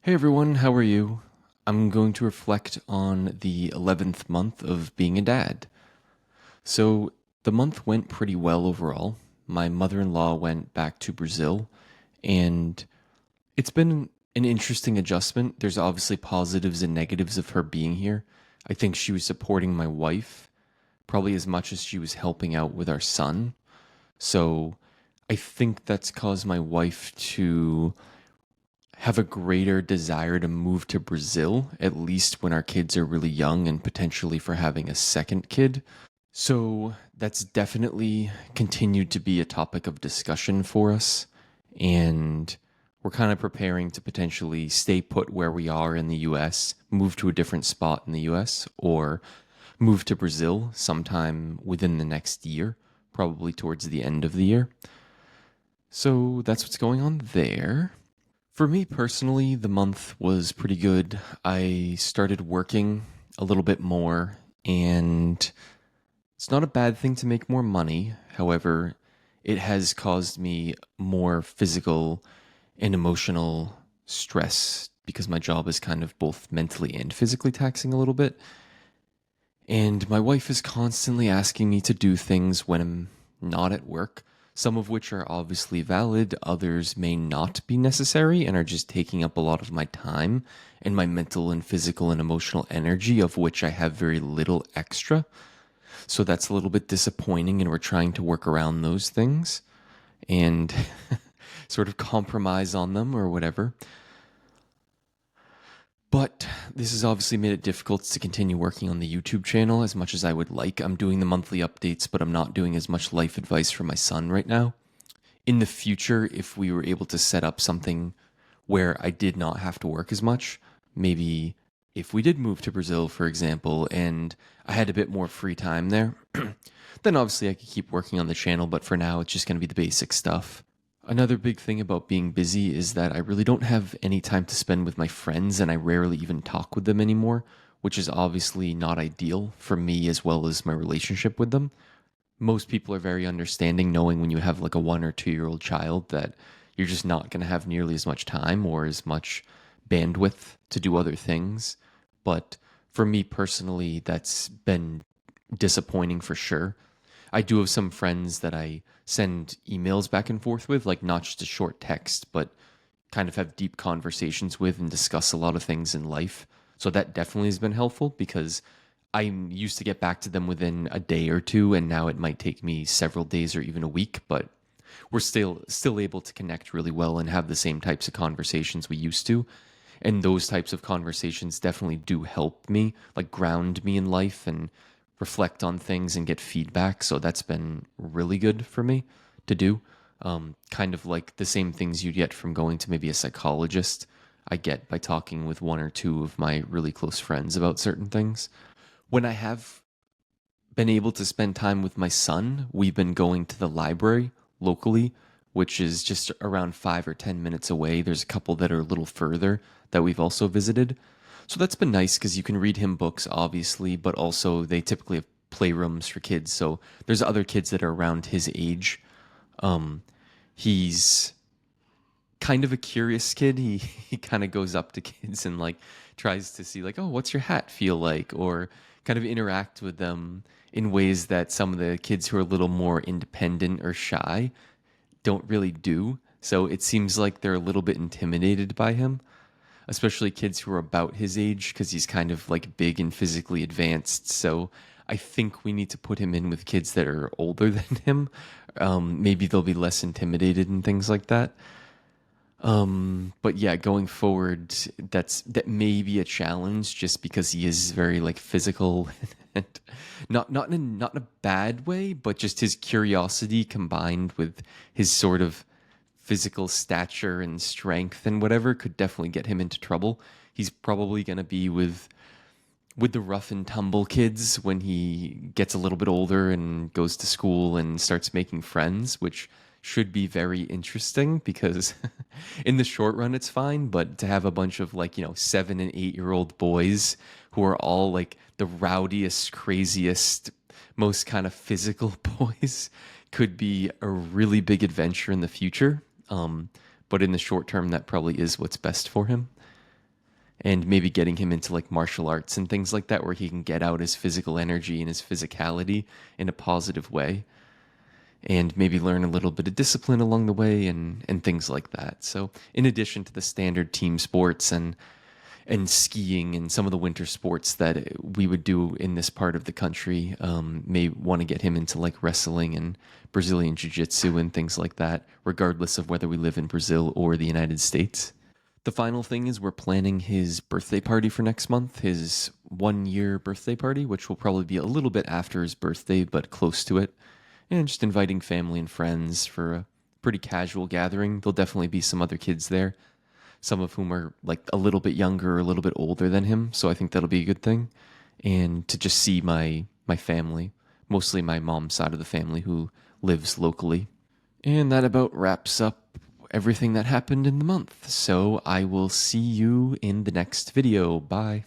Hey everyone, how are you? I'm going to reflect on the 11th month of being a dad. So, the month went pretty well overall. My mother in law went back to Brazil, and it's been an interesting adjustment. There's obviously positives and negatives of her being here. I think she was supporting my wife probably as much as she was helping out with our son. So, I think that's caused my wife to have a greater desire to move to Brazil, at least when our kids are really young and potentially for having a second kid. So that's definitely continued to be a topic of discussion for us. And we're kind of preparing to potentially stay put where we are in the US, move to a different spot in the US, or move to Brazil sometime within the next year, probably towards the end of the year. So that's what's going on there. For me personally, the month was pretty good. I started working a little bit more, and it's not a bad thing to make more money. However, it has caused me more physical and emotional stress because my job is kind of both mentally and physically taxing a little bit. And my wife is constantly asking me to do things when I'm not at work, some of which are obviously valid, others may not be necessary and are just taking up a lot of my time and my mental and physical and emotional energy, of which I have very little extra. So that's a little bit disappointing, and we're trying to work around those things and sort of compromise on them or whatever. But this has obviously made it difficult to continue working on the YouTube channel as much as I would like. I'm doing the monthly updates, but I'm not doing as much life advice for my son right now. In the future, if we were able to set up something where I did not have to work as much, maybe if we did move to Brazil, for example, and I had a bit more free time there, then obviously I could keep working on the channel, but for now it's just going to be the basic stuff. Another big thing about being busy is that I really don't have any time to spend with my friends, and I rarely even talk with them anymore, which is obviously not ideal for me as well as my relationship with them. Most people are very understanding, knowing when you have like a 1 or 2 year old child that you're just not going to have nearly as much time or as much bandwidth to do other things. But for me personally, that's been disappointing for sure. I do have some friends that I send emails back and forth with, like not just a short text, but kind of have deep conversations with and discuss a lot of things in life. So that definitely has been helpful because I'm used to get back to them within a day or two, and now it might take me several days or even a week, but we're still able to connect really well and have the same types of conversations we used to. And those types of conversations definitely do help me, like ground me in life and reflect on things and get feedback. So that's been really good for me to do. Kind of like the same things you'd get from going to maybe a psychologist, I get by talking with 1 or 2 of my really close friends about certain things. When I have been able to spend time with my son, we've been going to the library locally, which is just around 5 or 10 minutes away. There's a couple that are a little further that we've also visited. So that's been nice because you can read him books, obviously, but also they typically have playrooms for kids. So there's other kids that are around his age. Um, he's kind of a curious kid. He kind of goes up to kids and like tries to see like, oh, what's your hat feel like, or kind of interact with them in ways that some of the kids who are a little more independent or shy don't really do. So it seems like they're a little bit intimidated by him, especially kids who are about his age because he's kind of like big and physically advanced. So I think we need to put him in with kids that are older than him. Maybe they'll be less intimidated and things like that. But yeah, going forward, that may be a challenge just because he is very like physical and not in a bad way, but just his curiosity combined with his sort of physical stature and strength and whatever could definitely get him into trouble. He's probably gonna be with the rough and tumble kids when he gets a little bit older and goes to school and starts making friends, which should be very interesting because in the short run it's fine, but to have a bunch of like, 7 and 8 year old boys who are all like the rowdiest, craziest, most kind of physical boys could be a really big adventure in the future. But in the short term, that probably is what's best for him. and maybe getting him into like martial arts and things like that where he can get out his physical energy and his physicality in a positive way, and maybe learn a little bit of discipline along the way and things like that. So in addition to the standard team sports and skiing and some of the winter sports that we would do in this part of the country, may want to get him into like wrestling and Brazilian jiu-jitsu and things like that, regardless of whether we live in Brazil or the United States. The final thing is we're planning his birthday party for next month, his 1 year birthday party, which will probably be a little bit after his birthday, but close to it. And just inviting family and friends for a pretty casual gathering. There'll definitely be some other kids there, some of whom are like a little bit younger or a little bit older than him. So I think that'll be a good thing. And to just see my family, mostly my mom's side of the family who lives locally. And that about wraps up everything that happened in the month. So I will see you in the next video. Bye.